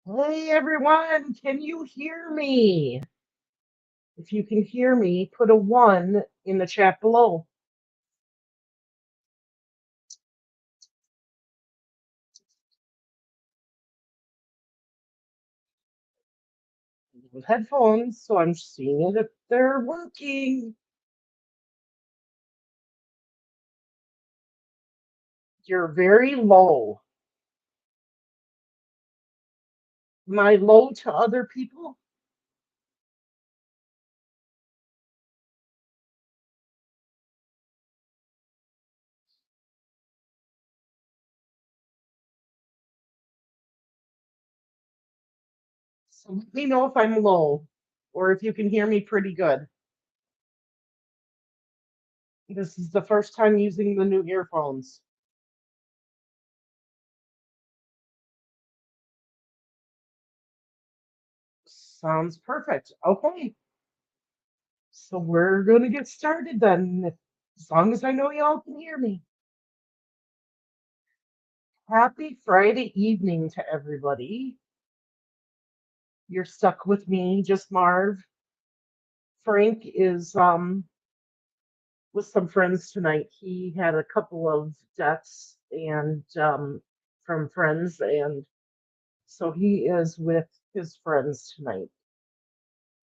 Hey everyone, can you hear me? If you can hear me, put a 1 in the chat below. With headphones, so I'm seeing if they're working. You're very low. Am I low to other people? So let me know if I'm low or if you can hear me pretty good. This is the first time using the new earphones. Sounds perfect. Okay. So we're going to get started then, as long as I know y'all can hear me. Happy Friday evening to everybody. You're stuck with me, just Marv. Frank is with some friends tonight. He had a couple of deaths and from friends, and so he is with his friends tonight.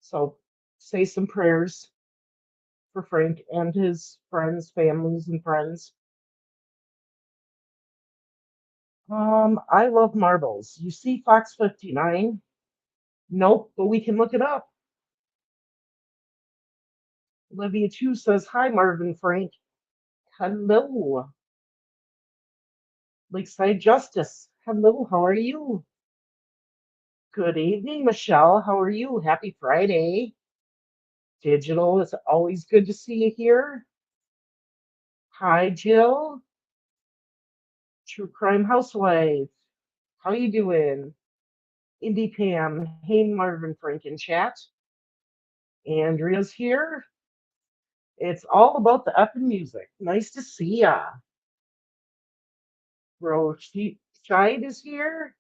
So say some prayers for Frank and his friends, families, and friends. I love marbles. You see Fox 59? Nope, but we can look it up. Olivia 2 says, Hi, Marvin Frank. Hello. Lakeside Justice. Hello, how are you? Good evening, Michelle. How are you? Happy Friday. Digital, it's always good to see you here. Hi, Jill. True Crime Housewife. How you doing? Indie Pam. Hey, Marvin Frank in chat. Andrea's here. It's all about the effing music. Nice to see ya. Shide is here.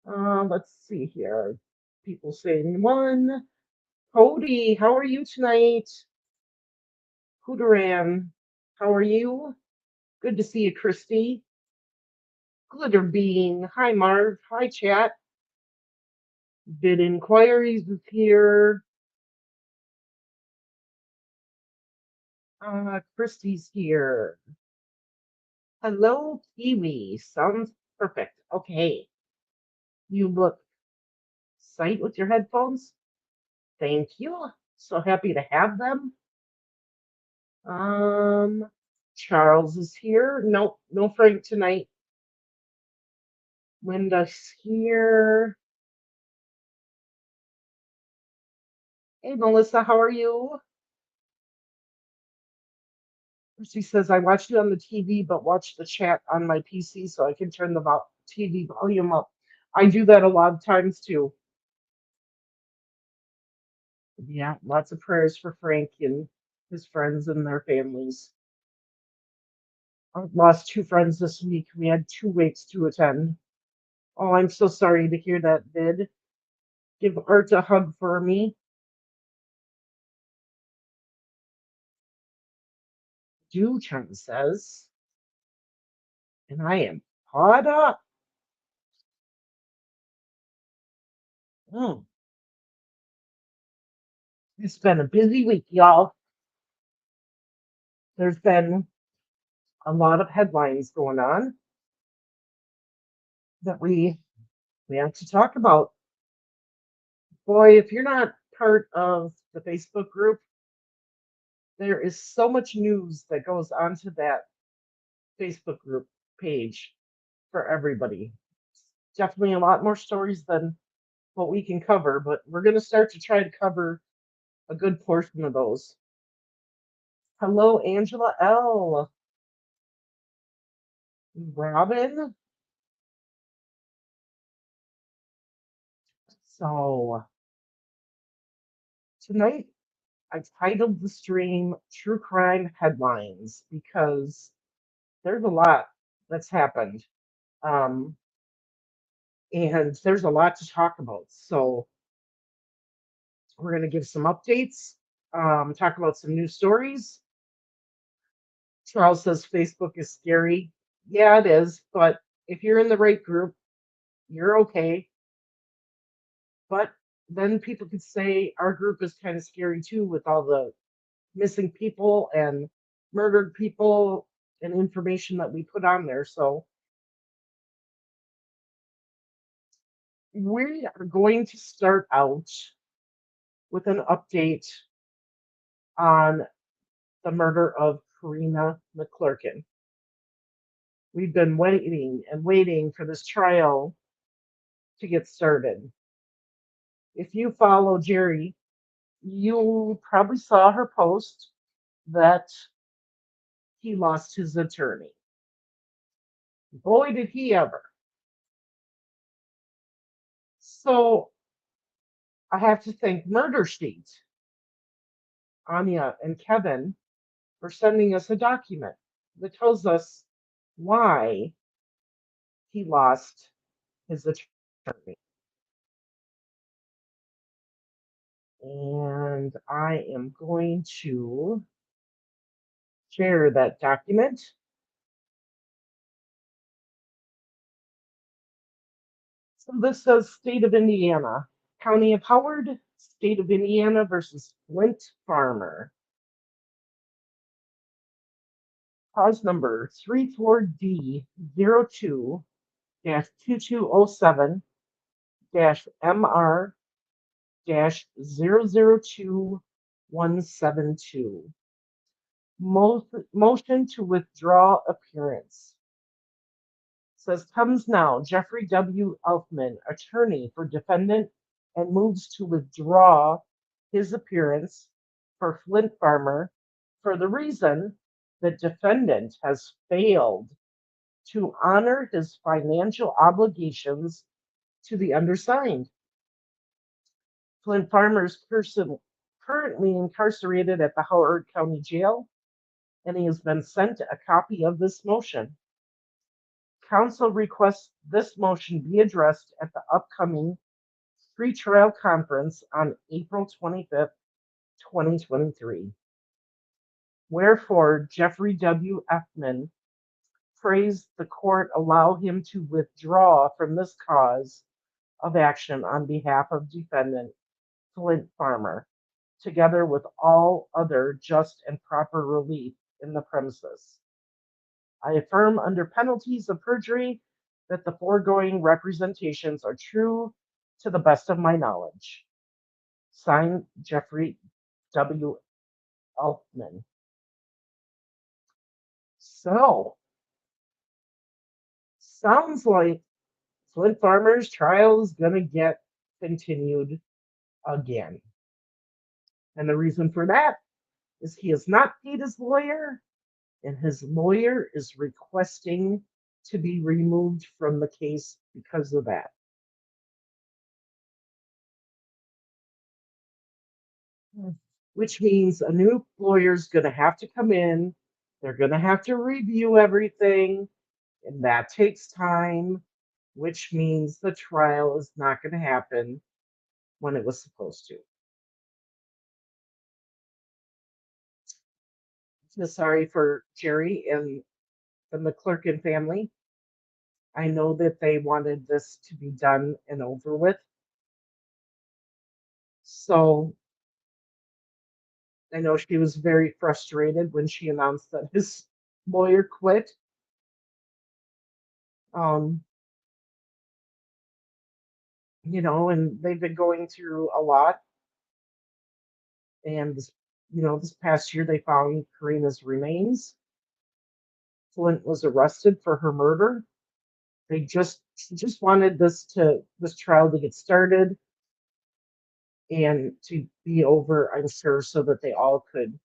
Let's see here. People saying 1. Cody, how are you tonight? Hooteran, how are you? Good to see you, Christy. Glitter Bean, hi Marv, hi chat. Bid Inquiries is here. Christy's here. Hello, Kiwi. Sounds perfect. Okay. You look sight with your headphones. Thank you. So happy to have them. Um, Charles is here. Nope, no Frank tonight. Linda's here. Hey, Melissa, how are you? She says, I watched you on the TV, but watch the chat on my PC so I can turn the TV volume up. I do that a lot of times too. Yeah, lots of prayers for Frank and his friends and their families. I've lost 2 friends this week. We had 2 wakes to attend. Oh, I'm so sorry to hear that, Vid. Give Art a hug for me. Chan says, and I am caught up. Oh, it's been a busy week, y'all. There's been a lot of headlines going on that we have to talk about. Boy, if you're not part of the Facebook group, there is so much news that goes onto that Facebook group page for everybody. Definitely a lot more stories than what we can cover, but we're going to start to try to cover a good portion of those. Hello, Angela L. Robin. So tonight I titled the stream True Crime Headlines because there's a lot that's happened. Um, And there's a lot to talk about. So we're going to give some updates, talk about some news stories. Charles says Facebook is scary. Yeah, it is. But if you're in the right group, you're okay. But then people could say our group is kind of scary too, with all the missing people and murdered people and information that we put on there. So we are going to start out with an update on the murder of Karina McClurkin. We've been waiting and waiting for this trial to get started. If you follow Jerry, you probably saw her post that he lost his attorney. Boy, did he ever. So I have to thank Murder Sheet, Anya and Kevin, for sending us a document that tells us why he lost his attorney. And I am going to share that document. So this says State of Indiana, County of Howard, State of Indiana versus Flint Farmer. Cause number 34D02-2207-MR-002172. Motion to withdraw appearance. Says comes now Jeffrey W. Elfman, attorney for defendant, and moves to withdraw his appearance for Flint Farmer for the reason that defendant has failed to honor his financial obligations to the undersigned. Flint Farmer is currently incarcerated at the Howard County Jail, and he has been sent a copy of this motion. Council requests this motion be addressed at the upcoming pretrial conference on April 25th, 2023. Wherefore, Jeffrey W. Elfman prays the court allow him to withdraw from this cause of action on behalf of defendant Flint Farmer, together with all other just and proper relief in the premises. I affirm under penalties of perjury that the foregoing representations are true to the best of my knowledge. Signed, Jeffrey W. Elfman. So, sounds like Flint Farmer's trial is going to get continued again. And the reason for that is he has not paid his lawyer, and his lawyer is requesting to be removed from the case because of that. Which means a new lawyer is going to have to come in. They're going to have to review everything, and that takes time, which means the trial is not going to happen when it was supposed to. I feel sorry for Jerry and the McClerkin family. I know that they wanted this to be done and over with. So I know she was very frustrated when she announced that his lawyer quit. Um, and they've been going through a lot. And this past year they found Karina's remains. Flint was arrested for her murder. She just wanted this trial to get started and to be over, I'm sure, so that they all could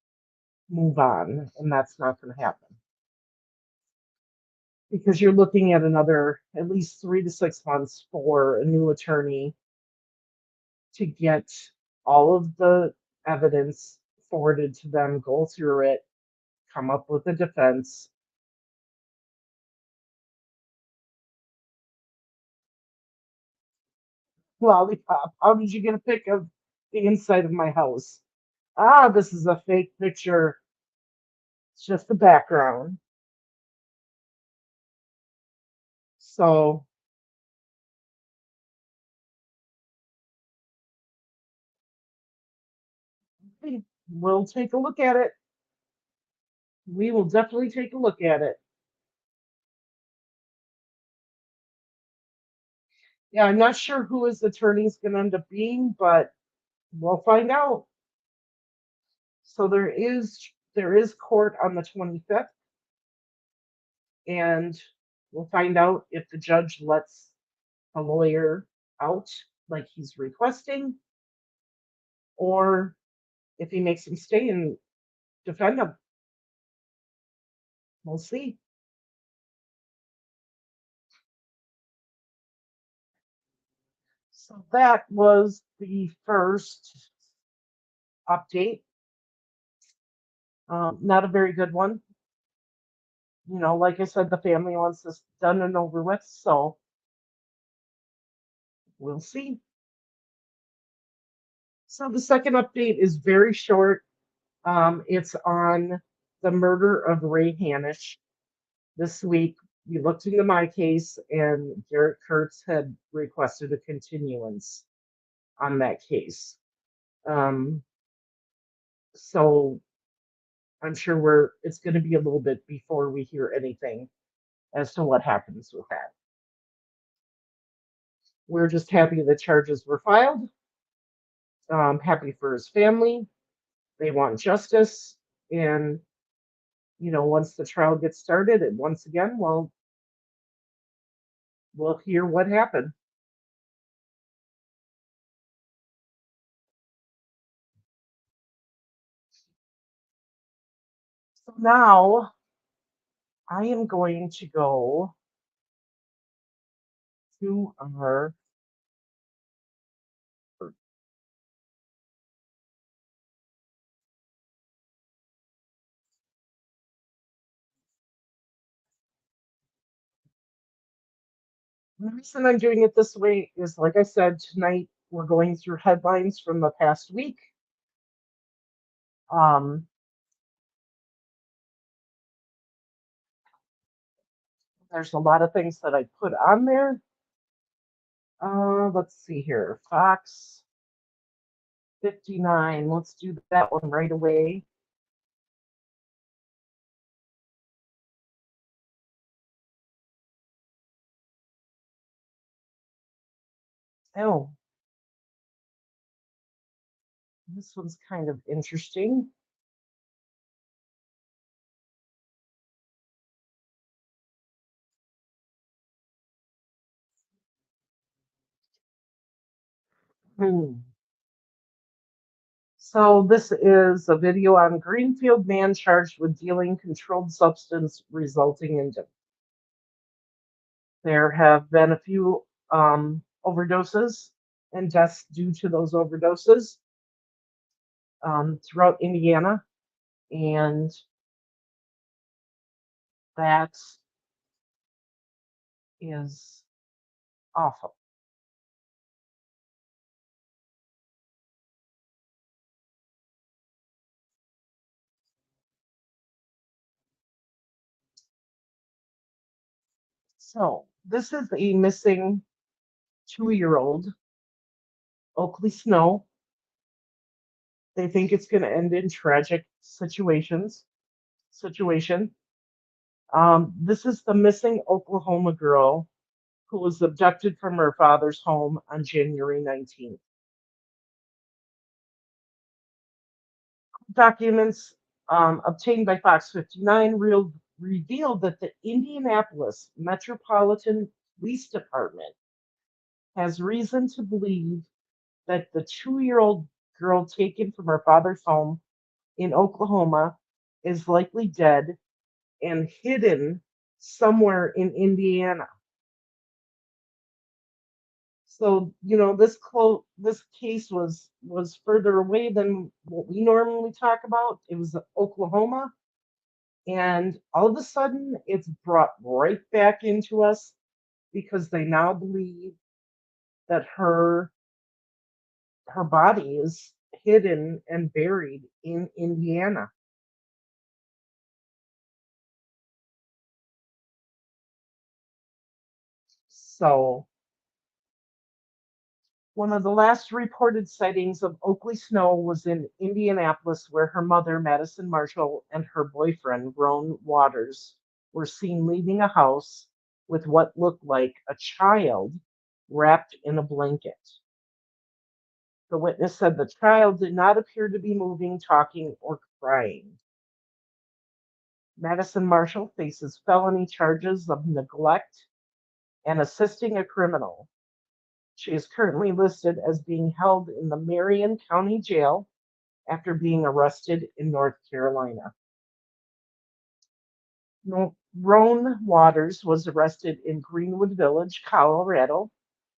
move on. And that's not going to happen. Because you're looking at another at least 3 to 6 months for a new attorney to get all of the evidence forwarded to them, go through it, come up with a defense. Lollipop. How did you get a pic of the inside of my house? Ah, this is a fake picture. It's just the background. So hey, we'll take a look at it. We will definitely take a look at it. Yeah, I'm not sure who his attorney is going to end up being, but we'll find out. So there is court on the 25th, and we'll find out if the judge lets a lawyer out like he's requesting, or if he makes him stay and defend him. We'll see. So that was the first update. Not a very good one. Like I said, the family wants this done and over with, so we'll see. So the second update is very short. It's on the murder of Ray Hanish. This week, we looked into my case, and Garrett Kurtz had requested a continuance on that case. Um, so I'm sure it's going to be a little bit before we hear anything as to what happens with that. We're just happy the charges were filed. Happy for his family. They want justice, and once the trial gets started, and once again, we'll hear what happened. So now I am going to go to our the reason I'm doing it this way is, like I said, tonight we're going through headlines from the past week. Um, there's a lot of things that I put on there. Let's see here. Fox 59. Let's do that one right away. Oh, this one's kind of interesting. Hmm. So this is a video on Greenfield man charged with dealing controlled substance resulting in death. There have been a few overdoses and deaths due to those overdoses throughout Indiana, and that is awful. So this is a missing 2-year-old, Oakley Snow. They think it's going to end in tragic situation. This is the missing Oklahoma girl who was abducted from her father's home on January 19th. Documents obtained by Fox 59 revealed that the Indianapolis Metropolitan Police Department has reason to believe that the 2-year-old girl taken from her father's home in Oklahoma is likely dead and hidden somewhere in Indiana. So this case was further away than what we normally talk about. It was Oklahoma, and all of a sudden it's brought right back into us because they now believe that her her body is hidden and buried in Indiana. So, one of the last reported sightings of Oakley Snow was in Indianapolis, where her mother, Madison Marshall, and her boyfriend, Roan Waters, were seen leaving a house with what looked like a child wrapped in a blanket. The witness said the child did not appear to be moving, talking, or crying. Madison Marshall faces felony charges of neglect and assisting a criminal. She is currently listed as being held in the Marion County Jail after being arrested in North Carolina. Roan Waters was arrested in Greenwood Village, Colorado,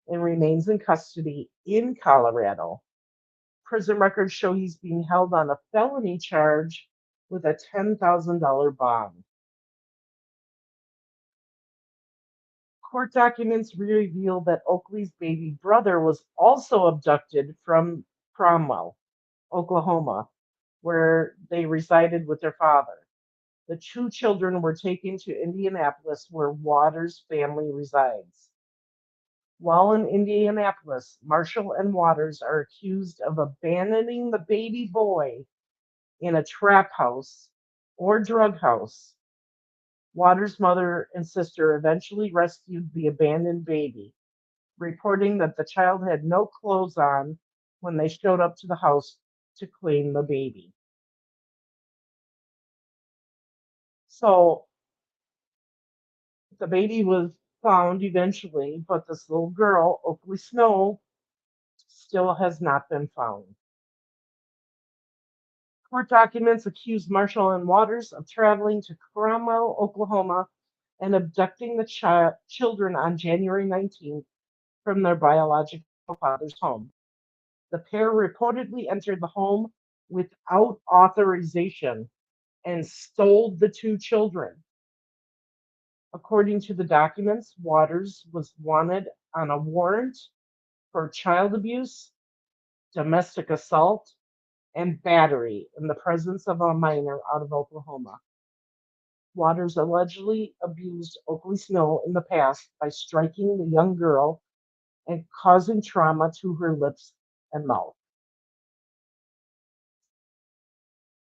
and remains in custody in Colorado. Prison records show he's being held on a felony charge with a $10,000 bond. Court documents reveal that Oakley's baby brother was also abducted from Cromwell, Oklahoma, where they resided with their father. The two children were taken to Indianapolis, where Waters' family resides. While in Indianapolis, Marshall and Waters are accused of abandoning the baby boy in a trap house or drug house. Waters' mother and sister eventually rescued the abandoned baby, reporting that the child had no clothes on when they showed up to the house to claim the baby. So the baby was found eventually, but this little girl, Oakley Snow, still has not been found. Court documents accuse Marshall and Waters of traveling to Cromwell, Oklahoma, and abducting the children on January 19th from their biological father's home. The pair reportedly entered the home without authorization and stole the two children. According to the documents, Waters was wanted on a warrant for child abuse, domestic assault, and battery in the presence of a minor out of Oklahoma. Waters allegedly abused Oakley Snow in the past by striking the young girl and causing trauma to her lips and mouth.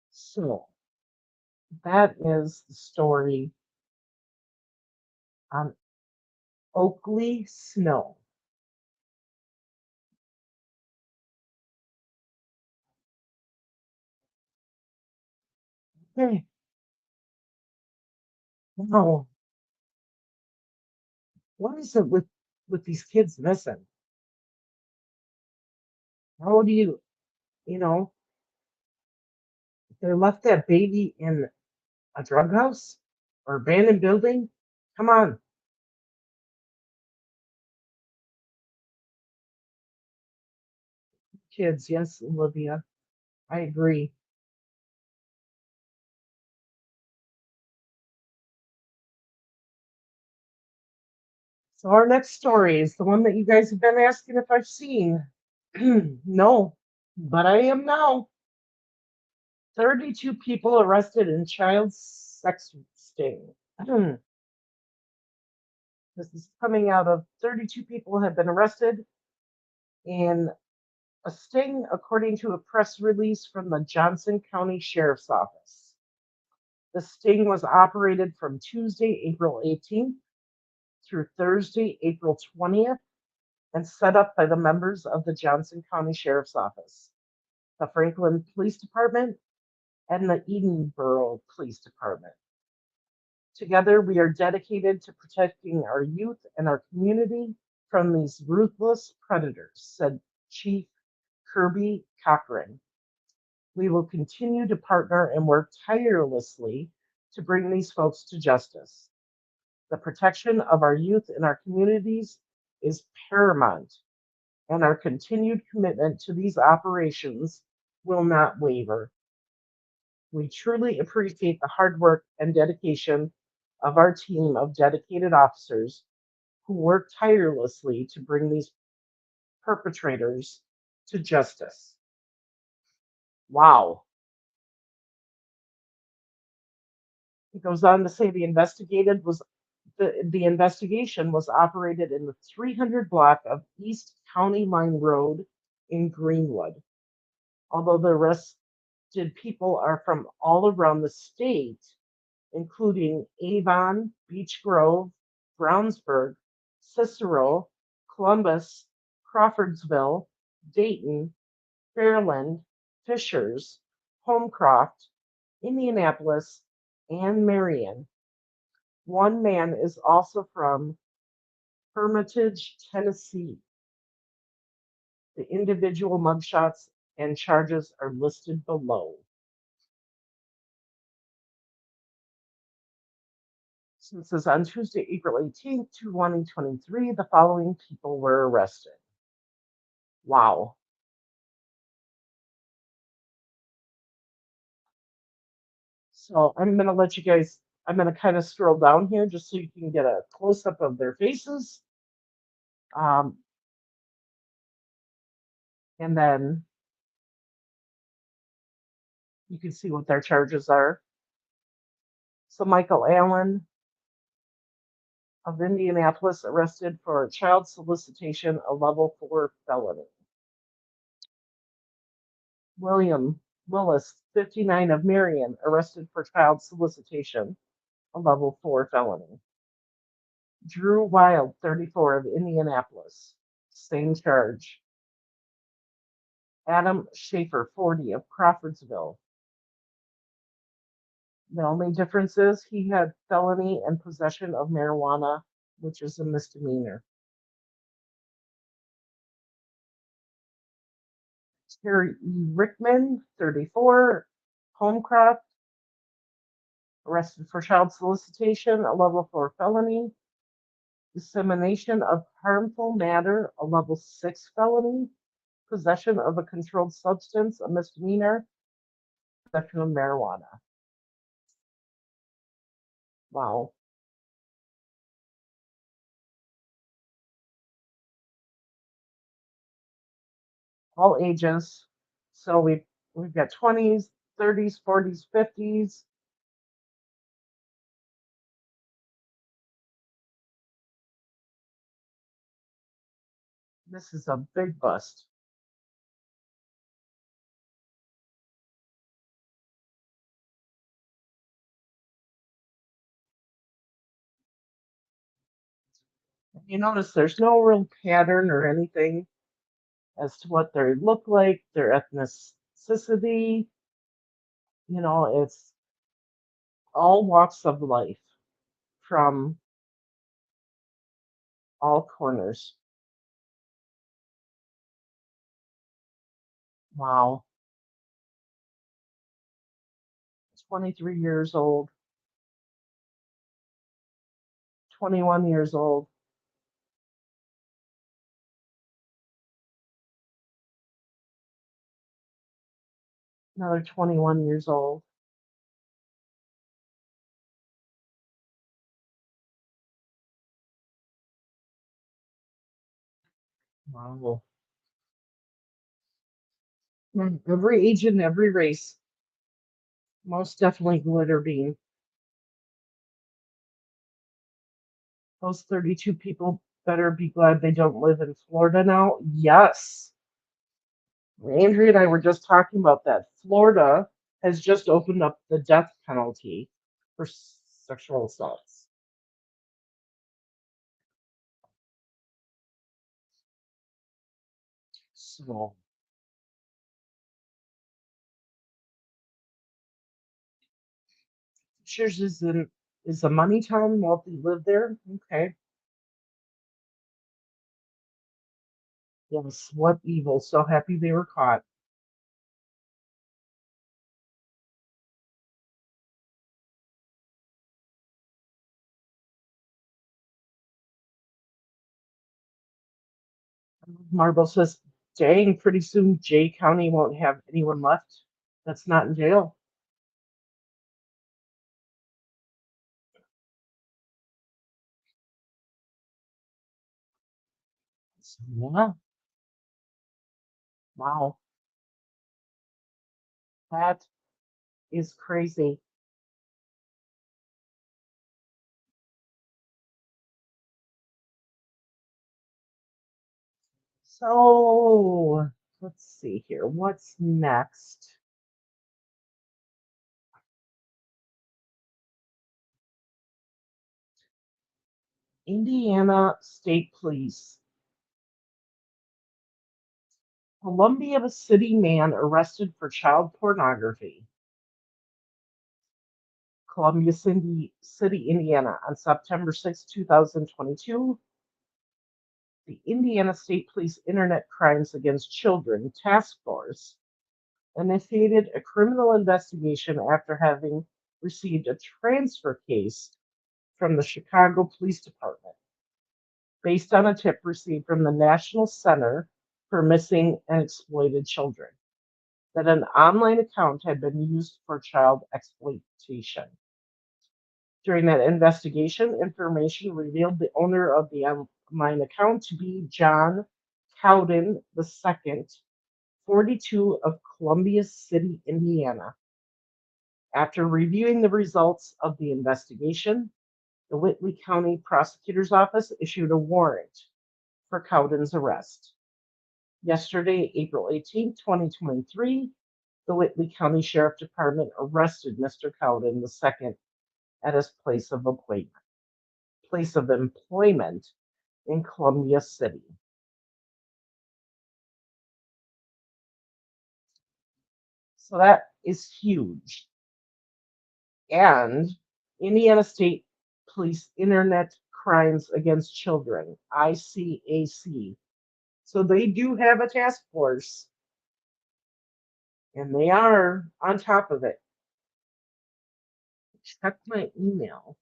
So that is the story on Oakley Snow. Okay. Now, what is it with these kids missing? How do you know, they left that baby in a drug house or abandoned building? Come on. Kids, yes, Olivia. I agree. So our next story is the one that you guys have been asking if I've seen. No, but I am now. 32 people arrested in child sex sting. This is coming out of 32 people have been arrested in a sting, according to a press release from the Johnson County Sheriff's Office. The sting was operated from Tuesday, April 18th through Thursday, April 20th, and set up by the members of the Johnson County Sheriff's Office, the Franklin Police Department, and the Edinboro Police Department. Together, we are dedicated to protecting our youth and our community from these ruthless predators, said Chief Kirby Cochran. We will continue to partner and work tirelessly to bring these folks to justice. The protection of our youth and our communities is paramount, and our continued commitment to these operations will not waver. We truly appreciate the hard work and dedication of our team of dedicated officers who work tirelessly to bring these perpetrators to justice. Wow. It goes on to say the investigation was operated in the 300 block of East County Line Road in Greenwood. Although the arrested people are from all around the state, including Avon, Beech Grove, Brownsburg, Cicero, Columbus, Crawfordsville, Dayton, Fairland, Fishers, Homecroft, Indianapolis, and Marion. One man is also from Hermitage, Tennessee. The individual mugshots and charges are listed below. Since this is on Tuesday, April 18th, 2023, the following people were arrested. Wow. So I'm going to let you guys, I'm going to kind of scroll down here just so you can get a close up of their faces. And then you can see what their charges are. So Michael Allen of Indianapolis arrested for child solicitation, a level 4 felony. William Willis, 59 of Marion, arrested for child solicitation, a level 4 felony. Drew Wild, 34 of Indianapolis, same charge. Adam Schaefer, 40 of Crawfordsville. The only difference is he had felony and possession of marijuana, which is a misdemeanor. Terry E. Rickman, 34, Homecroft, arrested for child solicitation, a level 4 felony. Dissemination of harmful matter, a level 6 felony. Possession of a controlled substance, a misdemeanor. Possession of marijuana. Wow. All ages. So we've got 20s, 30s, 40s, 50s. This is a big bust. You notice there's no real pattern or anything as to what they look like, their ethnicity. It's all walks of life from all corners. Wow. 23 years old, 21 years old. Another 21 years old. Wow. Every age and every race. Most definitely glitter bean. Those 32 people better be glad they don't live in Florida now. Yes. Andrea and I were just talking about that. Florida has just opened up the death penalty for sexual assaults. So, Cheers is a money town. Wealthy live there. Okay. Yes. What evil? So happy they were caught. Marble says, "Dang, pretty soon Jay County won't have anyone left that's not in jail." So, yeah. Wow, that is crazy. So let's see here. What's next? Indiana State Police. Columbia City man arrested for child pornography. City, Indiana, on September 6, 2022. The Indiana State Police Internet Crimes Against Children Task Force initiated a criminal investigation after having received a transfer case from the Chicago Police Department based on a tip received from the National Center for Missing and Exploited Children that an online account had been used for child exploitation. During that investigation, information revealed the owner of the online account to be John Cowden II, 42, of Columbia City, Indiana. After reviewing the results of the investigation, the Whitley County Prosecutor's Office issued a warrant for Cowden's arrest. Yesterday, April 18, 2023, the Whitley County Sheriff Department arrested Mr. Cowden II at his place of employment in Columbia City. So that is huge. And Indiana State Police Internet Crimes Against Children, ICAC. So they do have a task force, and they are on top of it. Check my email.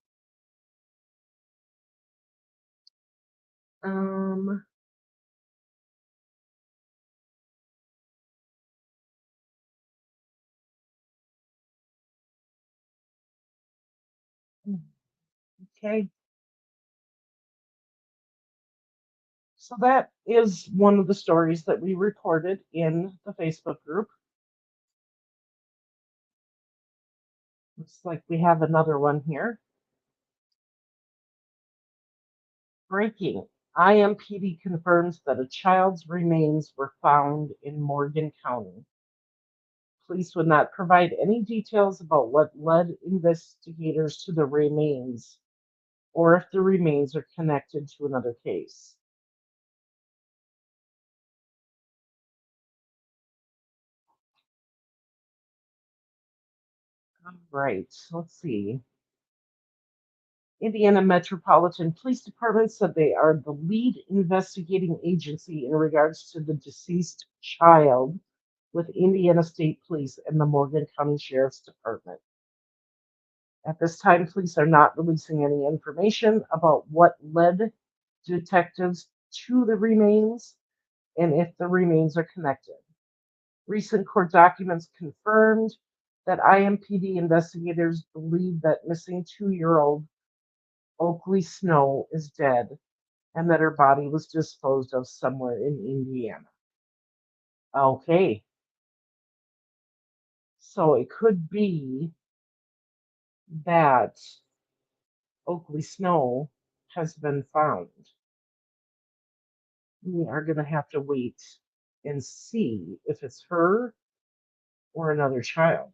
Um, okay. So that is one of the stories that we reported in the Facebook group. Looks like we have another one here. Breaking. IMPD confirms that a child's remains were found in Morgan County. Police would not provide any details about what led investigators to the remains or if the remains are connected to another case. All right, let's see. Indiana Metropolitan Police Department said they are the lead investigating agency in regards to the deceased child with Indiana State Police and the Morgan County Sheriff's Department. At this time, police are not releasing any information about what led detectives to the remains and if the remains are connected. Recent court documents confirmed that IMPD investigators believe that missing 2-year-old Oakley Snow is dead and that her body was disposed of somewhere in Indiana. Okay, so it could be that Oakley Snow has been found. We are going to have to wait and see if it's her or another child.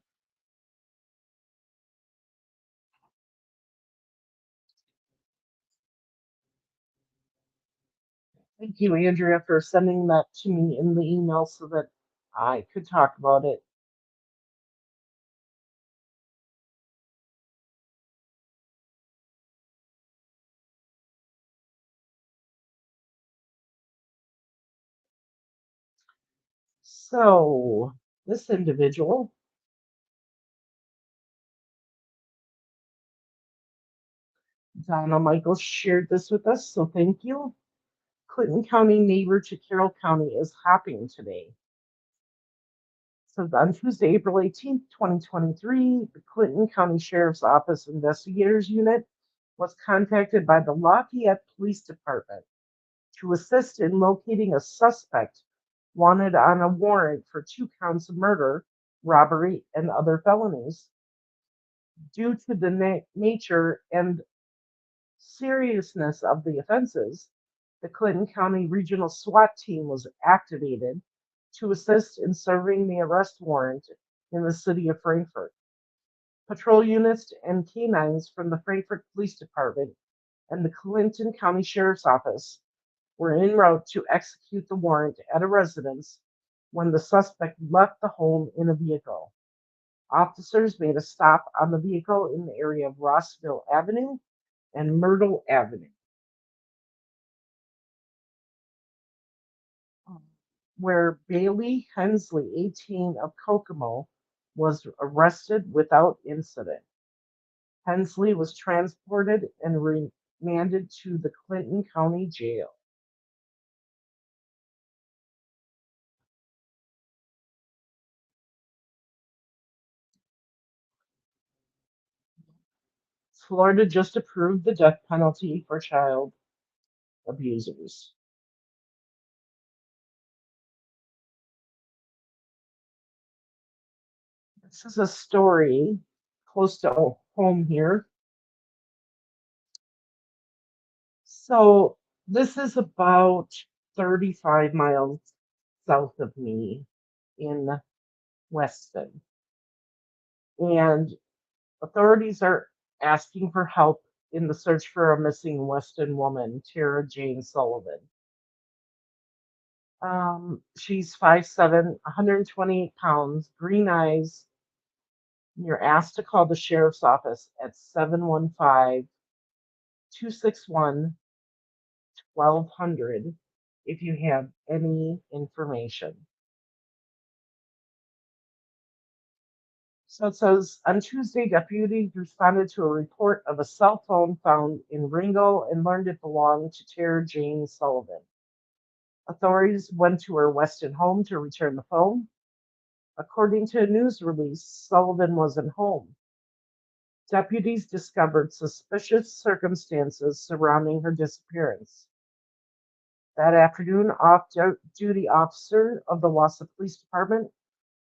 Thank you, Andrea, for sending that to me in the email so that I could talk about it. So, this individual, Donna Michaels, shared this with us, so thank you. Clinton County neighbor to Carroll County is hopping today. So on Tuesday, April 18th, 2023, the Clinton County Sheriff's Office Investigators Unit was contacted by the Lafayette Police Department to assist in locating a suspect wanted on a warrant for 2 counts of murder, robbery, and other felonies. Due to the nature and seriousness of the offenses, the Clinton County Regional SWAT team was activated to assist in serving the arrest warrant in the city of Frankfort. Patrol units and canines from the Frankfort Police Department and the Clinton County Sheriff's Office were en route to execute the warrant at a residence when the suspect left the home in a vehicle. Officers made a stop on the vehicle in the area of Rossville Avenue and Myrtle Avenue, where Bailey Hensley, 18, of Kokomo, was arrested without incident. Hensley was transported and remanded to the Clinton County Jail. Florida just approved the death penalty for child abusers. This is a story close to home here. So, this is about 35 miles south of me in Weston. And authorities are asking for help in the search for a missing Weston woman, Tara Jane Sullivan. She's 5'7", 128 pounds, green eyes. You're asked to call the sheriff's office at 715-261-1200 if you have any information. So it says, on Tuesday, deputies responded to a report of a cell phone found in Ringgold and learned it belonged to Tara Jane Sullivan. Authorities went to her Weston home to return the phone. According to a news release, Sullivan wasn't home. Deputies discovered suspicious circumstances surrounding her disappearance. That afternoon, off-duty officers of the Wausau Police Department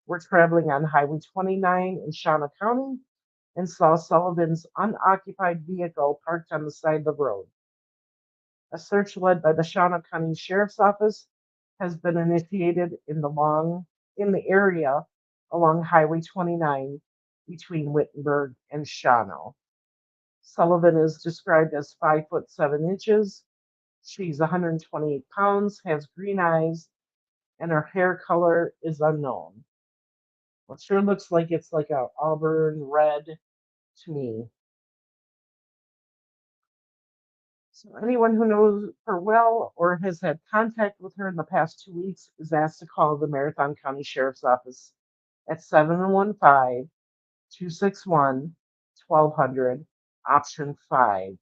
were traveling on Highway 29 in Shawano County and saw Sullivan's unoccupied vehicle parked on the side of the road. A search led by the Shawano County Sheriff's Office has been initiated in the area along Highway 29 between Wittenberg and Shawano. Sullivan is described as 5'7". She's 128 pounds, has green eyes, and her hair color is unknown. It sure looks like it's like a auburn red to me. So anyone who knows her well or has had contact with her in the past 2 weeks is asked to call the Marathon County Sheriff's Office at 715-261-1200, option 5,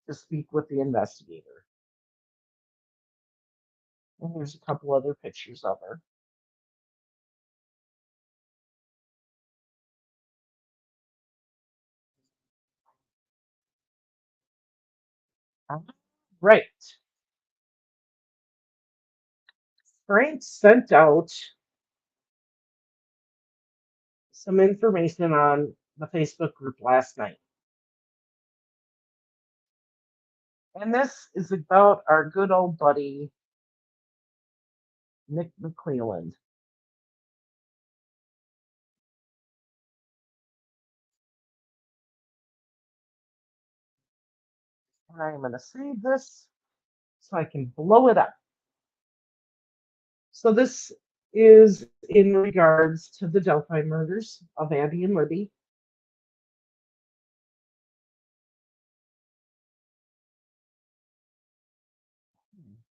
to speak with the investigator. And here's a couple other pictures of her. Right. Frank sent out some information on the Facebook group last night. And this is about our good old buddy, Nick McClelland. And I'm going to save this so I can blow it up. So this is in regards to the Delphi murders of Abby and Libby.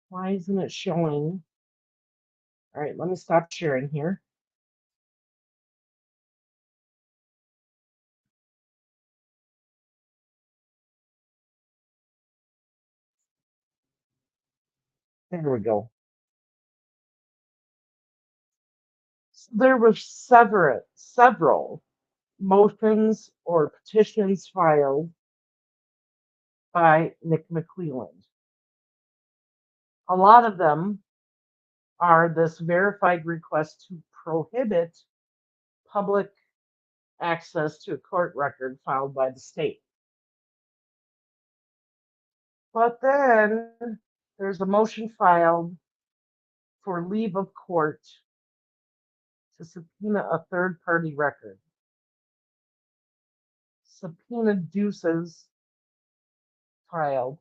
Why isn't it showing? All right, let me stop sharing here. There we go. So there were several motions or petitions filed by Nick McClelland. A lot of them are this verified request to prohibit public access to a court record filed by the state. But then there's a motion filed for leave of court to subpoena a third party record. Subpoena deuces filed.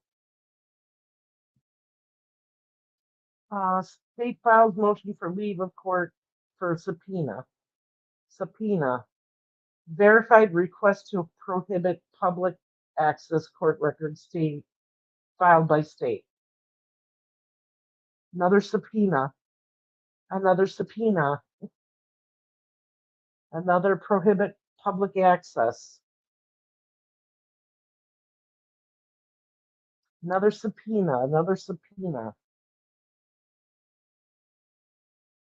State files motion for leave of court for subpoena. Subpoena. Verified request to prohibit public access court records state filed by state. Another subpoena. Another subpoena. Another prohibit public access. Another subpoena. Another subpoena.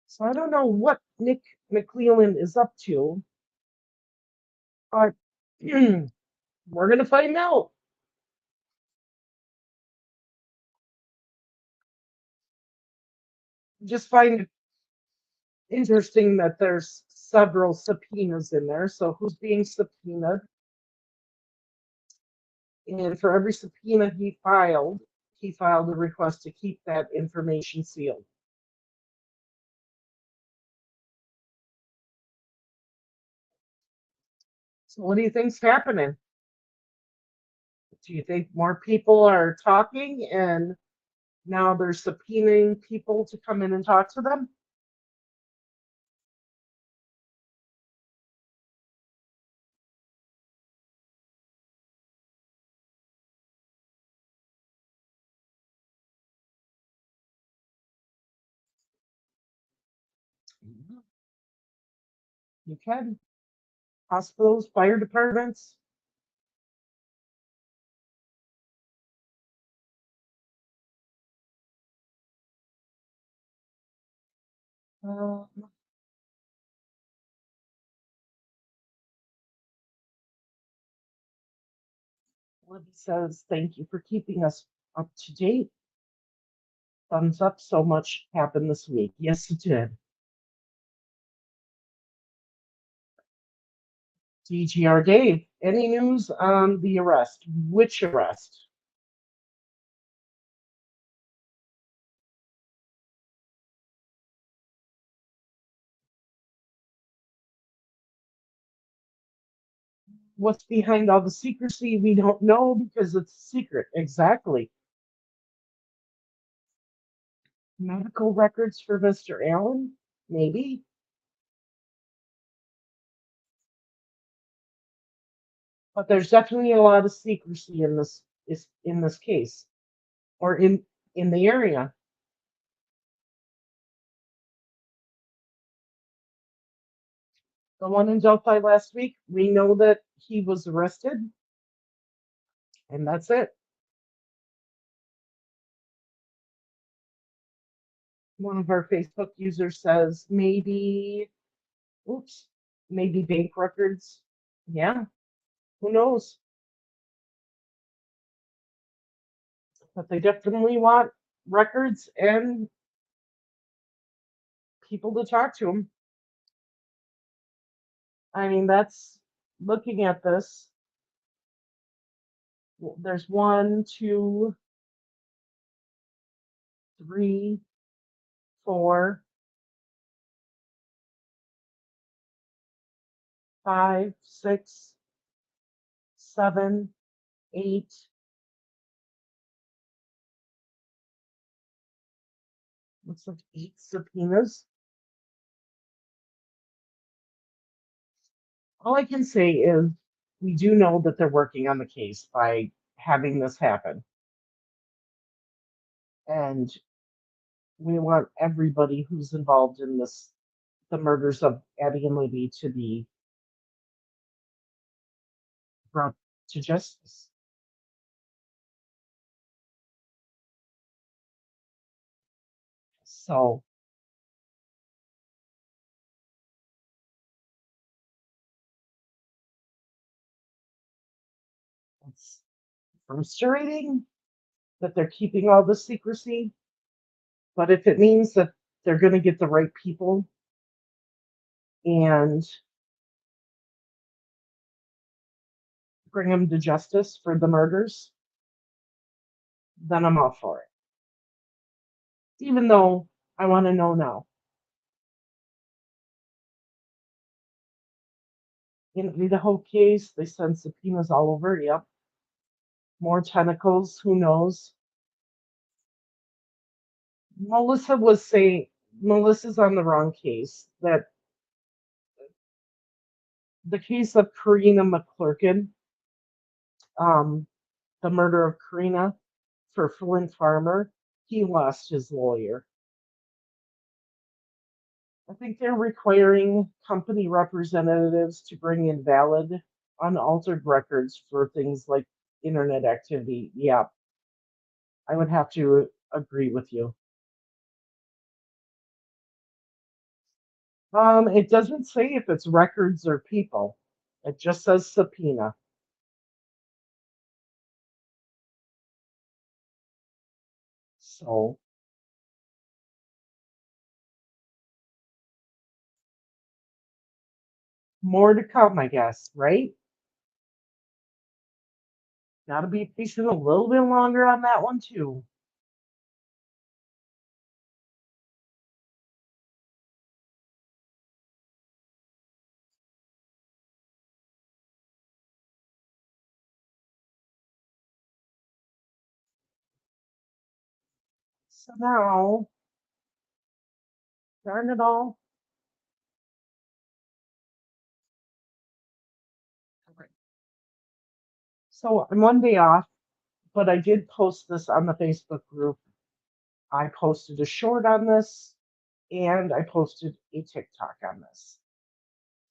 So I don't know what Nick McClellan is up to, but we're going to find out. Just find it interesting that there's several subpoenas in there. So who's being subpoenaed? And for every subpoena he filed a request to keep that information sealed. So what do you think's happening? Do you think more people are talking and now they're subpoenaing people to come in and talk to them? You can. Hospitals, fire departments. Um, Libby says, thank you for keeping us up to date. Thumbs up, so much happened this week. Yes, it did. DGR Dave, any news on the arrest? Which arrest? What's behind all the secrecy? We don't know because it's secret. Exactly. Medical records for Mr. Allen? Maybe. But there's definitely a lot of secrecy in this case or in the area. The one in Delphi last week, we know that he was arrested, and that's it. One of our Facebook users says maybe, oops, maybe bank records. Yeah, who knows? But they definitely want records and people to talk to them. I mean, that's looking at this. There's 1, 2, 3, 4, 5, 6, 7, 8. Looks like 8 subpoenas. All I can say is we do know that they're working on the case by having this happen. And we want everybody who's involved in the murders of Abby and Libby, to be brought to justice. So it's frustrating that they're keeping all the secrecy. But if it means that they're going to get the right people and bring them to justice for the murders, then I'm all for it. Even though I want to know now. In the whole case, they send subpoenas all over. Yep. More tentacles. Who knows? Melissa was saying Melissa's on the wrong case. That the case of Karina McClurkin, um, the murder of Karina for Flint Farmer, he lost his lawyer. I think they're requiring company representatives to bring in valid, unaltered records for things like internet activity. Yeah, I would have to agree with you. It doesn't say if it's records or people. It just says subpoena. So more to come, I guess, right? Gotta be patient a little bit longer on that one too. So now, darn it all. So I'm one day off, but I did post this on the Facebook group. I posted a short on this and I posted a TikTok on this.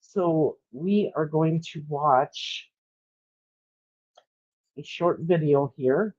So we are going to watch a short video here.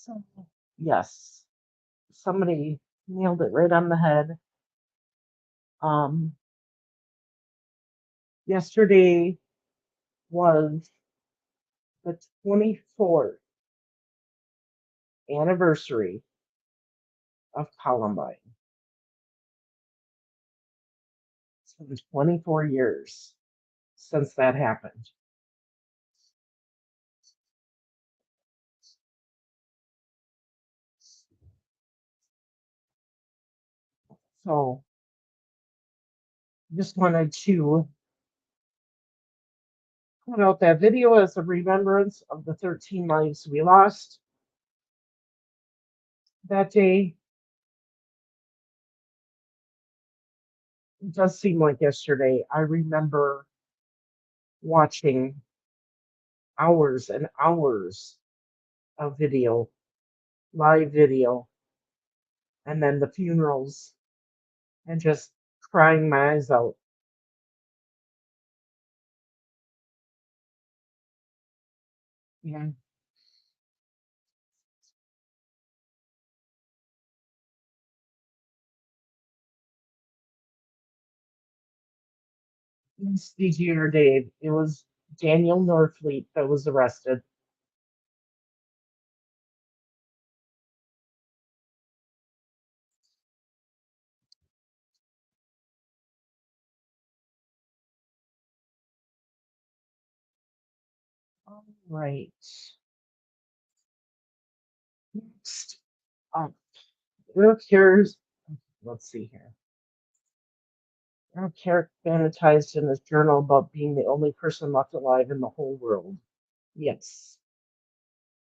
So, yes, somebody nailed it right on the head. Um, Yesterday was the 24th anniversary of Columbine. It's been 24 years since that happened. So, just wanted to put out that video as a remembrance of the 13 lives we lost that day. It does seem like yesterday. I remember watching hours and hours of video, live video, and then the funerals, and just crying my eyes out. Yeah. It's DG or Dave. It was Daniel Norfleet that was arrested. All right. Next up, Eric here's, let's see here. Eric Carrick fantasized in his journal about being the only person left alive in the whole world. Yes,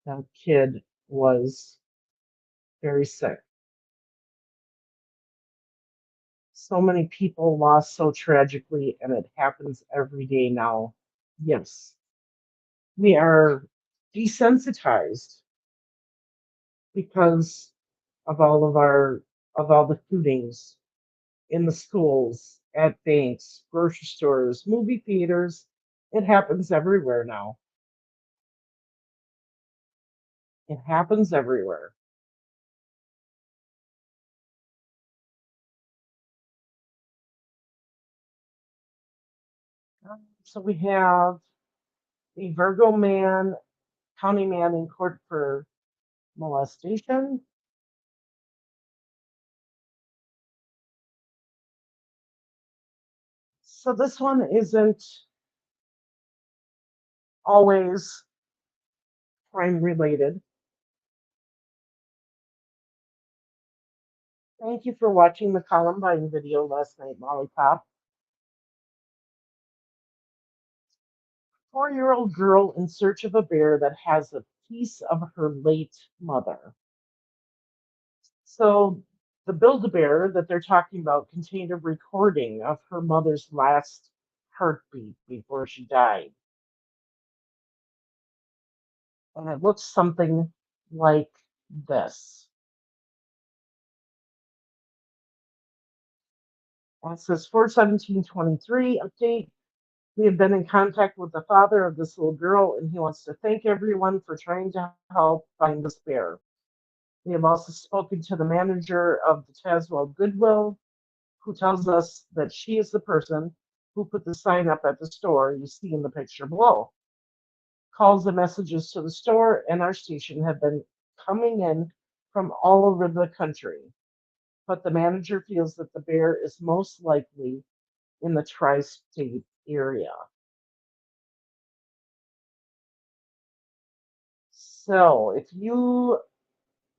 that kid was very sick. So many people lost so tragically, and it happens every day now. Yes, we are desensitized because of all the shootings in the schools, at banks, grocery stores, movie theaters. It happens everywhere now. It happens everywhere. So we have a Virgo man, county man in court for molestation. So this one isn't always crime related. Thank you for watching the Columbine video last night, Lollipop. 4-year-old girl in search of a bear that has a piece of her late mother. So the Build-A-Bear that they're talking about contained a recording of her mother's last heartbeat before she died. And it looks something like this. And it says 4/17/23 update. We have been in contact with the father of this little girl, and he wants to thank everyone for trying to help find this bear. We have also spoken to the manager of the Tazewell Goodwill, who tells us that she is the person who put the sign up at the store you see in the picture below. Calls and messages to the store and our station have been coming in from all over the country, but the manager feels that the bear is most likely in the tri-state area. So if you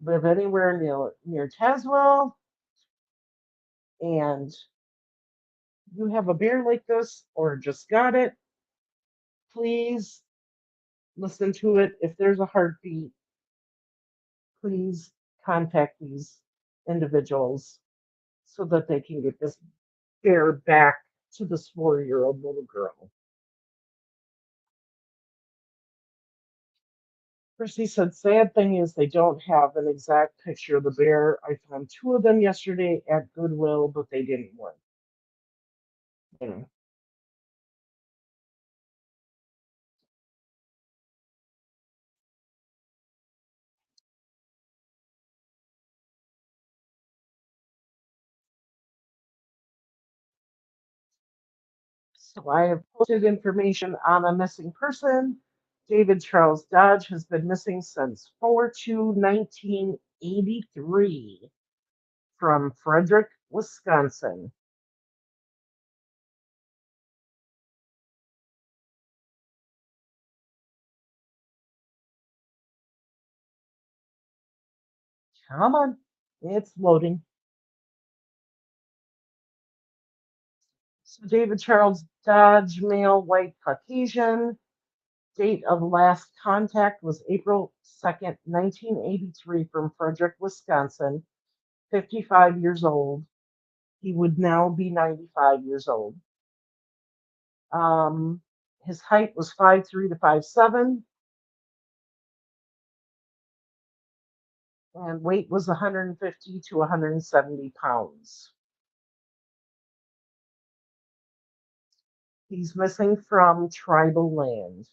live anywhere near Tazewell and you have a bear like this or just got it, please listen to it. If there's a heartbeat, please contact these individuals so that they can get this bear back to this 4-year-old little girl. Chrissy said, sad thing is they don't have an exact picture of the bear. I found 2 of them yesterday at Goodwill, but they didn't work. Yeah. So I have posted information on a missing person. David Charles Dodge has been missing since 4/2/1983 from Frederick, Wisconsin. Come on, it's loading. So David Charles Dodge, male, white, Caucasian. Date of last contact was April 2nd, 1983, from Frederick, Wisconsin. 55 years old. He would now be 95 years old. His height was 5'3" to 5'7", and weight was 150 to 170 pounds. He's missing from tribal land.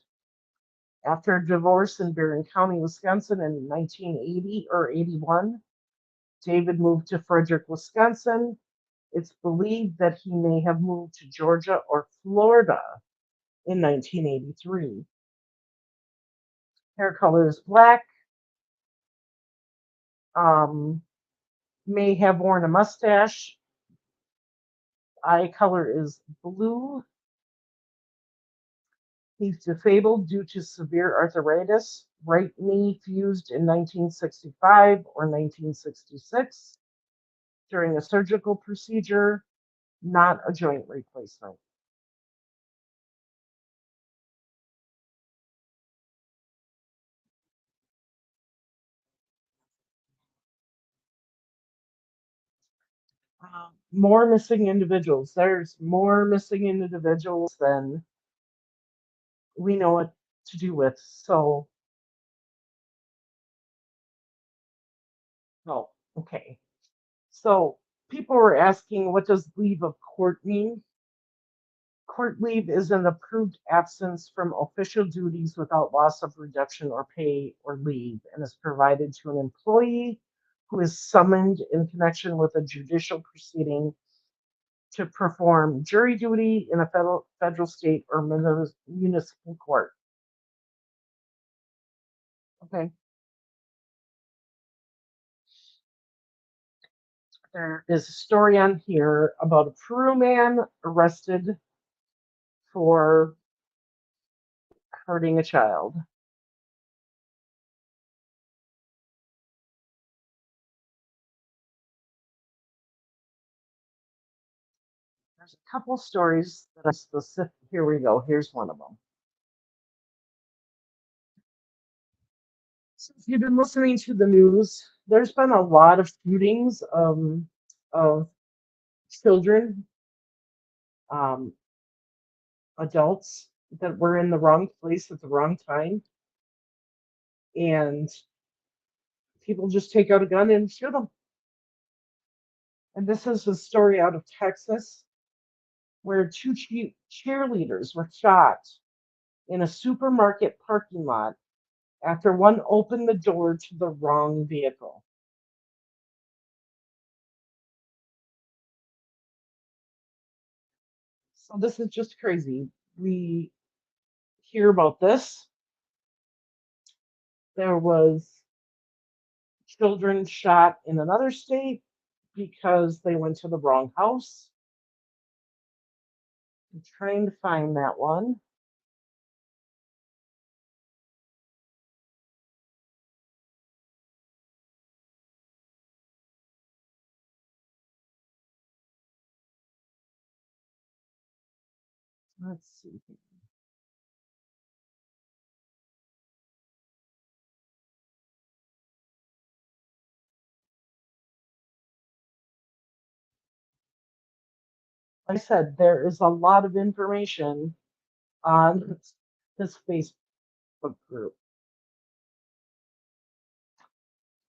After a divorce in Barron County, Wisconsin in 1980 or 81, David moved to Frederick, Wisconsin. It's believed that he may have moved to Georgia or Florida in 1983. Hair color is black. May have worn a mustache. Eye color is blue. He's disabled due to severe arthritis. Right knee fused in 1965 or 1966 during a surgical procedure, not a joint replacement. More missing individuals. There's more missing individuals than we know what to do with. So, oh, okay. So people were asking, what does leave of court mean? Court leave is an approved absence from official duties without loss of reduction or pay or leave, and is provided to an employee who is summoned in connection with a judicial proceeding to perform jury duty in a federal, state, or municipal court. Okay. There is a story on here about a Peru man arrested for hurting a child. There's a couple stories that are specific. Here we go. Here's one of them. So if you've been listening to the news, there's been a lot of shootings of children, um, adults that were in the wrong place at the wrong time, and people just take out a gun and shoot them. And this is a story out of Texas where two cheerleaders were shot in a supermarket parking lot after one opened the door to the wrong vehicle. So this is just crazy. We hear about this. There was children shot in another state because they went to the wrong house. I'm trying to find that one. Let's see. Like I said, there is a lot of information on this Facebook group.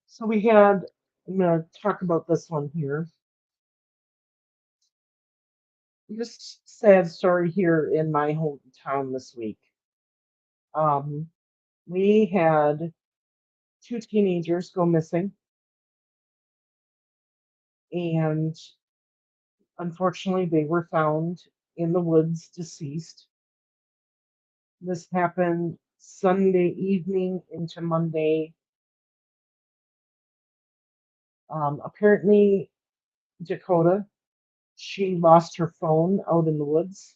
So we had, I'm going to talk about this one here. This sad story here in my hometown this week. Um, we had two teenagers go missing, and unfortunately, they were found in the woods deceased. This happened Sunday evening into Monday. Apparently, Dakota, she lost her phone out in the woods,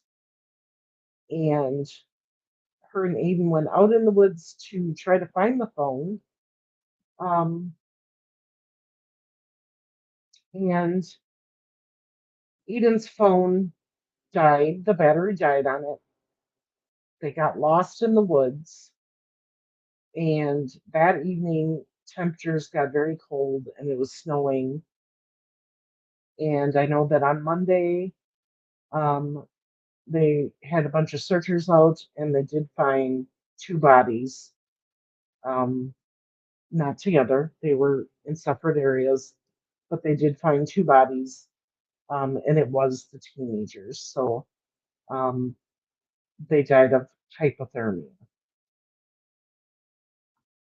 and her and Aiden went out in the woods to try to find the phone. Um, and Aiden's phone died, the battery died on it. They got lost in the woods, and that evening, temperatures got very cold and it was snowing. And I know that on Monday, um, they had a bunch of searchers out and they did find two bodies, um, not together. They were in separate areas, but they did find two bodies, and it was the teenagers. So um, they died of hypothermia.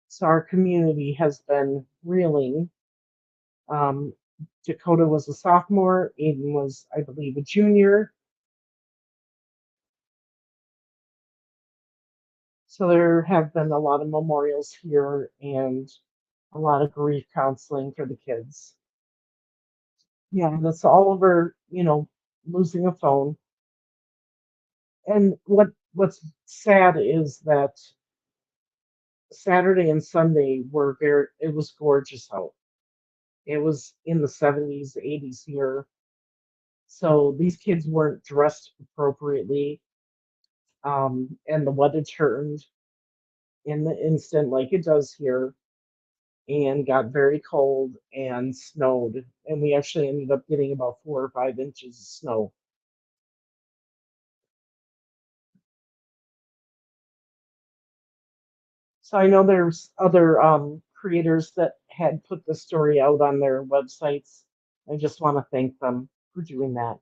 So our community has been reeling. Um, Dakota was a sophomore, Aiden was, I believe, a junior. So there have been a lot of memorials here and a lot of grief counseling for the kids. Yeah, that's all over, losing a phone. And what's sad is that Saturday and Sunday it was gorgeous out. It was in the 70s, 80s here. So these kids weren't dressed appropriately. And the weather turned in the instant like it does here and got very cold and snowed. And we actually ended up getting about 4 or 5 inches of snow. So I know there's other creators that had put the story out on their websites. I just want to thank them for doing that.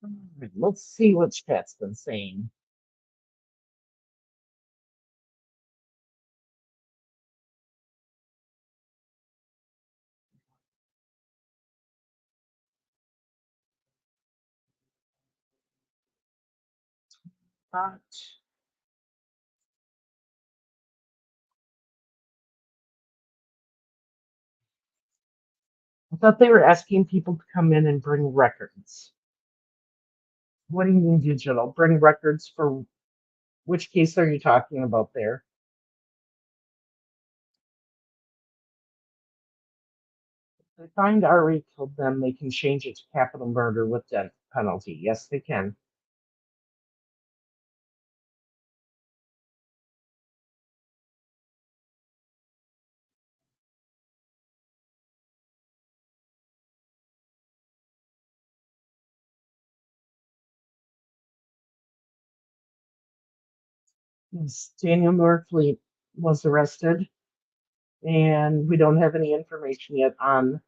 All right, let's see what chat's been saying. But I thought they were asking people to come in and bring records. What do you mean digital? Bring records for which case are you talking about there? If they find Ari killed them, they can change it to capital murder with death penalty. Yes, they can. Yes, Daniel Norfleet was arrested, and we don't have any information yet on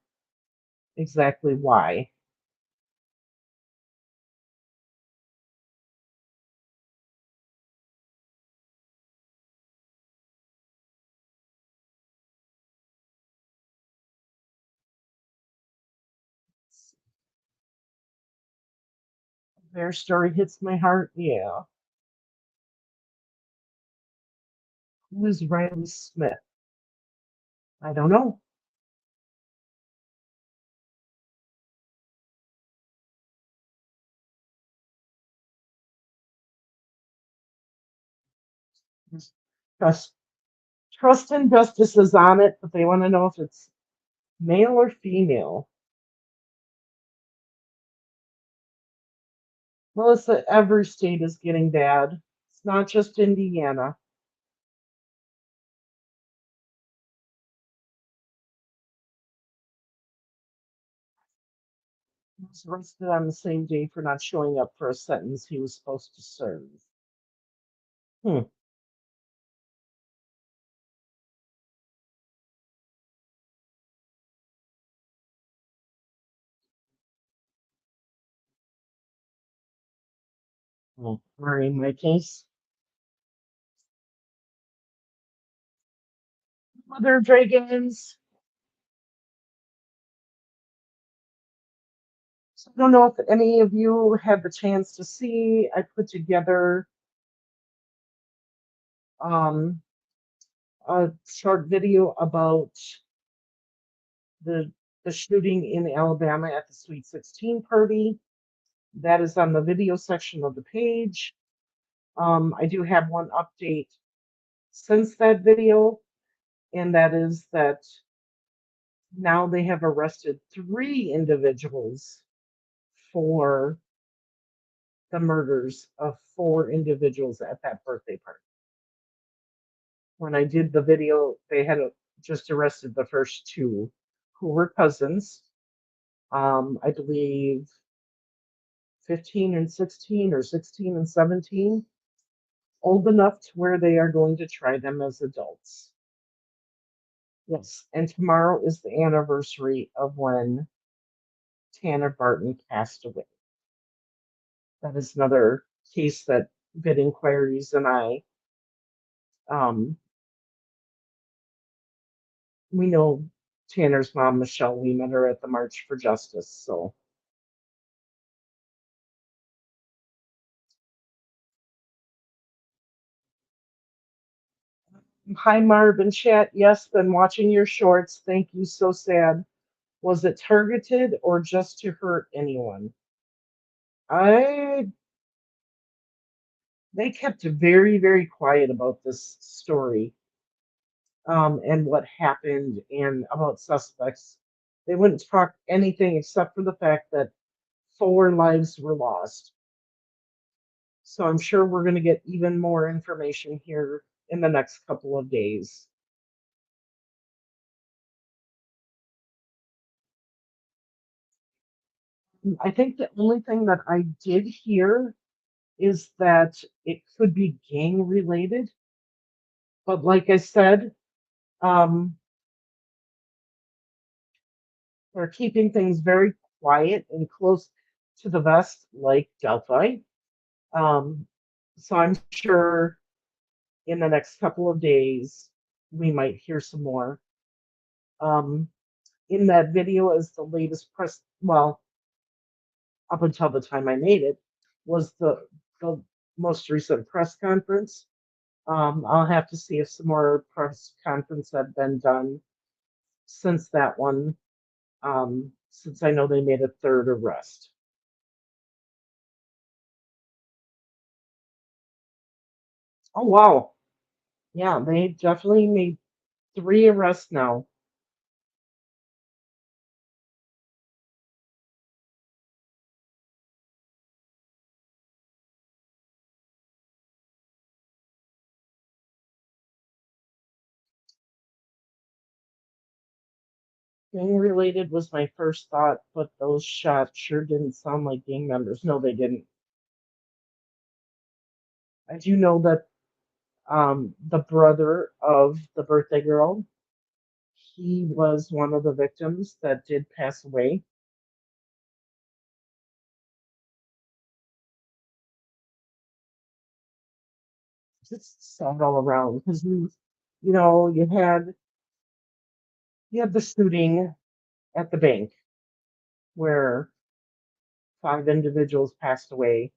exactly why. Their story hits my heart. Yeah. Who is Riley Smith? I don't know. Trust, trust and justice is on it, but they want to know if it's male or female. Melissa, every state is getting bad. It's not just Indiana. He was arrested on the same day for not showing up for a sentence he was supposed to serve. Hmm. Well, or in my case, Mother Dragons. So I don't know if any of you had the chance to see. I put together um, a short video about the the shooting in Alabama at the Sweet 16 party. That is on the video section of the page. I do have one update since that video, and that is that now they have arrested 3 individuals for the murders of 4 individuals at that birthday party. When I did the video, they had just arrested the first two, who were cousins. I believe 15 and 16 or 16 and 17, old enough to where they are going to try them as adults. Yes, and tomorrow is the anniversary of when Tanner Barton passed away. That is another case that Vid Inquiries and I, um, we know Tanner's mom, Michelle. We met her at the March for Justice. So, hi, Marv and chat. Yes, been watching your shorts. Thank you. So sad. Was it targeted or just to hurt anyone? I They kept very, very quiet about this story, and what happened and about suspects. They wouldn't talk anything except for the fact that 4 lives were lost. So I'm sure we're going to get even more information here in the next couple of days. I think the only thing that I did hear is that it could be gang related, but like I said, um, they're keeping things very quiet and close to the vest, like Delphi. Um, so I'm sure in the next couple of days we might hear some more. Um, in that video, as the latest press, well, up until the time I made it, was the most recent press conference. I'll have to see if some more press conference have been done since that one, since I know they made a third arrest. Oh wow, yeah, they definitely made 3 arrests now. Gang related was my first thought, but those shots sure didn't sound like gang members. No, they didn't. I do know that the brother of the birthday girl, he was one of the victims that did pass away. Just sad all around because you know, you had the shooting at the bank where 5 individuals passed away.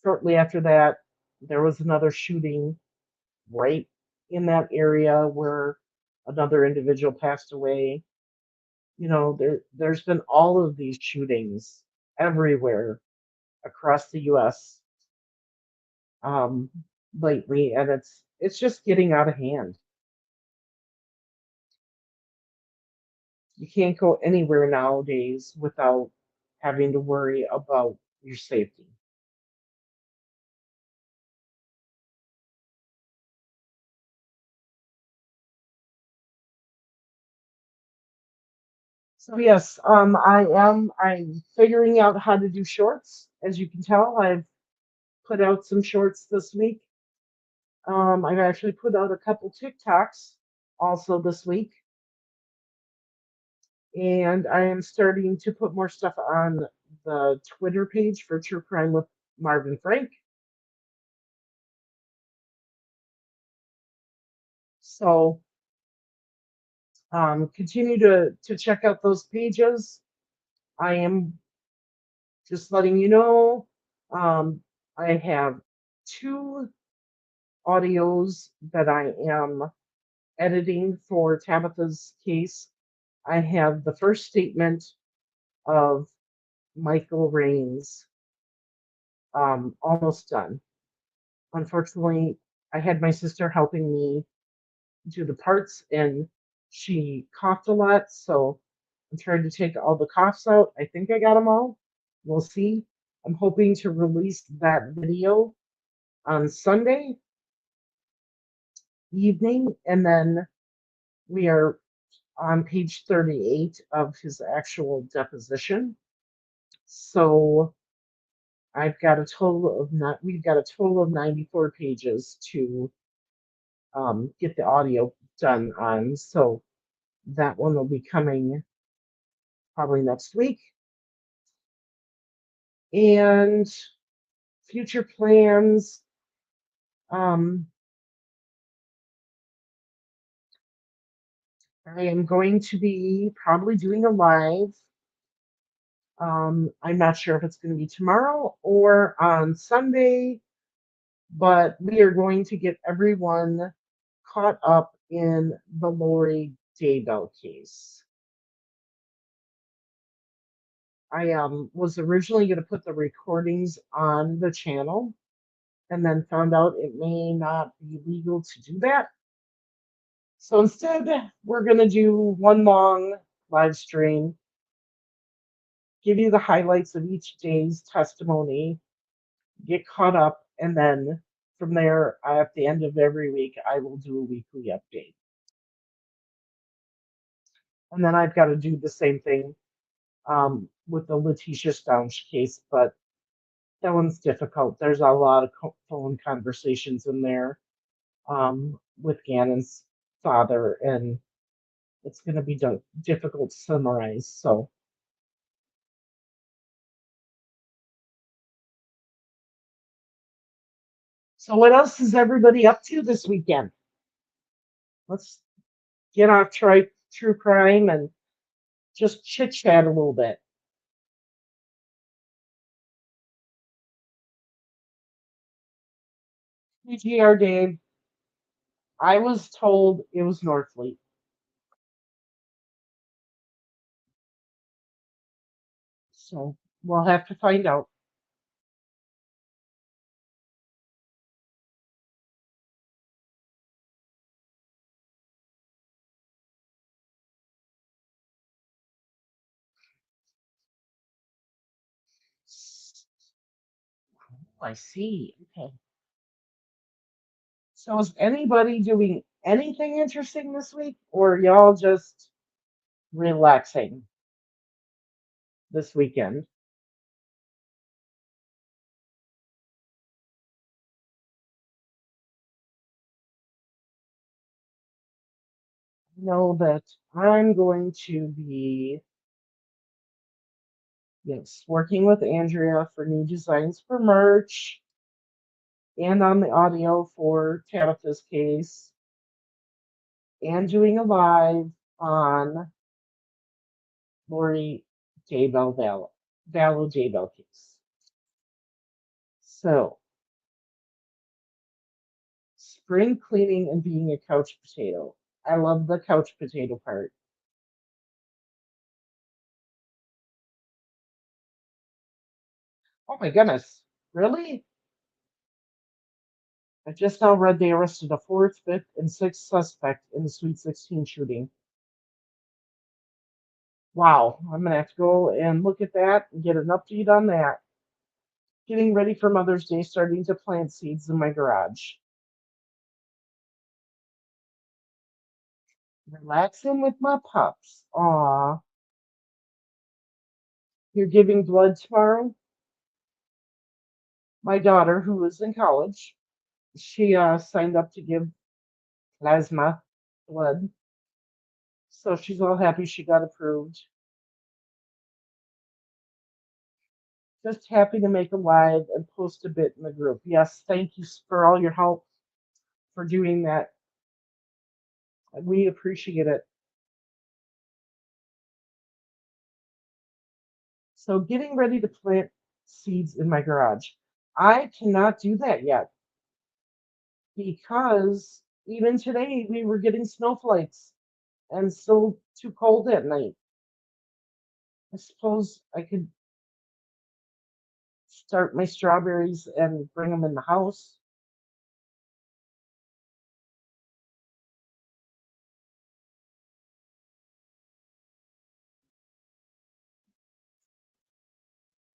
Shortly after that, there was another shooting right in that area where another individual passed away. You know, there's been all of these shootings everywhere across the U.S. Um, lately, and it's just getting out of hand. You can't go anywhere nowadays without having to worry about your safety. So yes, I'm figuring out how to do shorts. As you can tell, I've put out some shorts this week. I've actually put out a couple TikToks also this week, and I am starting to put more stuff on the Twitter page for True Crime with Marv N Frank. So continue to check out those pages. I am just letting you know. Um, I have 2 audios that I am editing for Tabitha's case. I have the first statement of Michael Rains, almost done. Unfortunately, I had my sister helping me do the parts, and she coughed a lot, so I'm trying to take all the coughs out. I think I got them all. We'll see. I'm hoping to release that video on Sunday evening, and then we are on page 38 of his actual deposition. So we've got a total of 94 pages to get the audio done on. So that one will be coming probably next week. And future plans. Um, I am going to be probably doing a live. I'm not sure if it's going to be tomorrow or on Sunday, but we are going to get everyone caught up in the Lori Daybell case. I was originally going to put the recordings on the channel and then found out it may not be legal to do that. So instead, we're going to do one long live stream, give you the highlights of each day's testimony, get caught up, and then from there, at the end of every week, I will do a weekly update. And then I've got to do the same thing with the Letitia Stounch case, but that one's difficult. There's a lot of phone conversations in there with Gannon's father, and it's going to be difficult to summarize. So what else is everybody up to this weekend? Let's get off true crime and just chit chat a little bit. PGR Dave, I was told it was Northfleet. So we'll have to find out. Oh, I see. Okay. So is anybody doing anything interesting this week, or y'all just relaxing this weekend? Know that I'm going to be, yes, working with Andrea for new designs for merch and on the audio for Tabitha's case and doing a live on Lori Daybell Vallow Daybell case. So, spring cleaning and being a couch potato. I love the couch potato part. Oh my goodness. Really? I just now read they arrested a fourth, fifth, and sixth suspect in the Sweet 16 shooting. Wow, I'm gonna have to go and look at that and get an update on that. Getting ready for Mother's Day, starting to plant seeds in my garage. Relaxing with my pups. Aw. You're giving blood tomorrow? My daughter, who is in college, she signed up to give plasma blood. So she's all happy she got approved. Just happy to make a live and post a bit in the group. Yes, thank you for all your help for doing that. We appreciate it. So getting ready to plant seeds in my garage. I cannot do that yet because even today we were getting snowflakes and still too cold at night. I suppose I could start my strawberries and bring them in the house.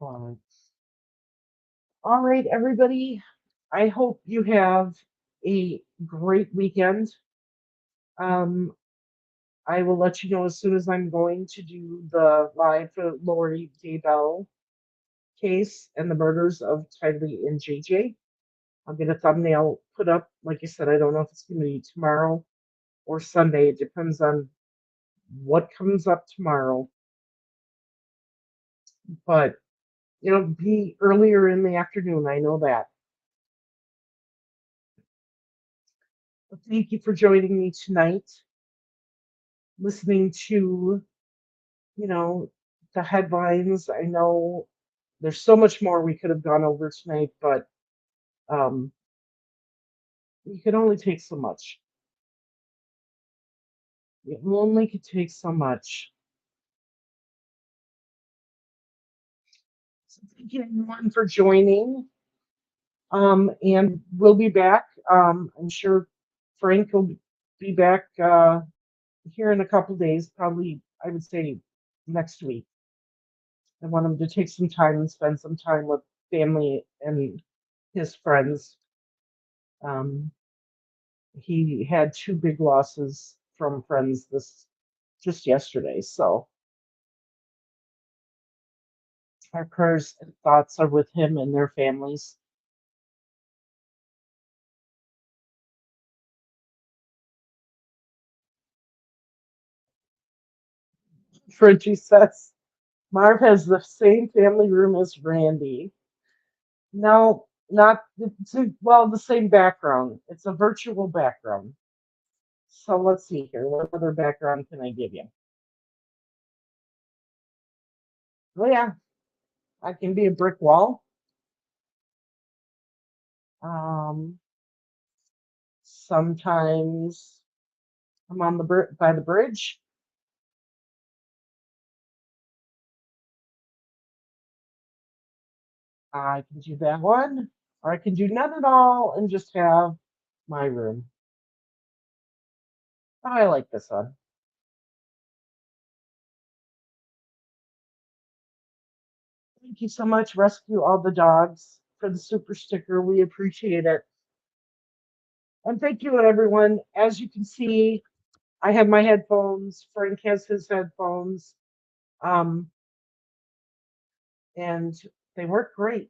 Um, all right, everybody. I hope you have a great weekend. Um, I will let you know as soon as I'm going to do the live for Lori Daybell case and the murders of Tylee and JJ. I'll get a thumbnail put up. Like I said, I don't know if it's going to be tomorrow or Sunday. It depends on what comes up tomorrow. But it'll be earlier in the afternoon. I know that. But thank you for joining me tonight. listening to, you know, the headlines. I know there's so much more we could have gone over tonight, but um, you can only take so much. You only could take so much. So thank you everyone for joining. And we'll be back. I'm sure Frank will be back here in a couple days, probably, I would say next week. I want him to take some time and spend some time with family and his friends. Um, he had two big losses from friends this just yesterday, so our prayers and thoughts are with him and their families. Fridgie says Marv has the same family room as Randy. No, not well, the same background. It's a virtual background. So let's see here. What other background can I give you? Oh yeah, I can be a brick wall. Um, Sometimes I'm on the by the bridge. I can do that one, or I can do none at all and just have my room. Oh, I like this one. Thank you so much, Rescue All the Dogs, for the super sticker. We appreciate it. And thank you, everyone. As you can see, I have my headphones. Frank has his headphones. Um, and they work great.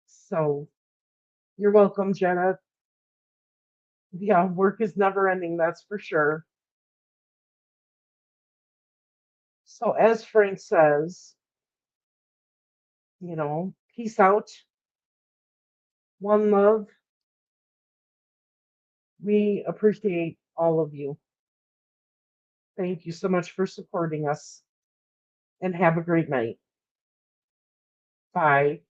So you're welcome, Jenna. Yeah, work is never ending, that's for sure. So as Frank says, peace out, one love. We appreciate all of you. Thank you so much for supporting us and have a great night. Bye.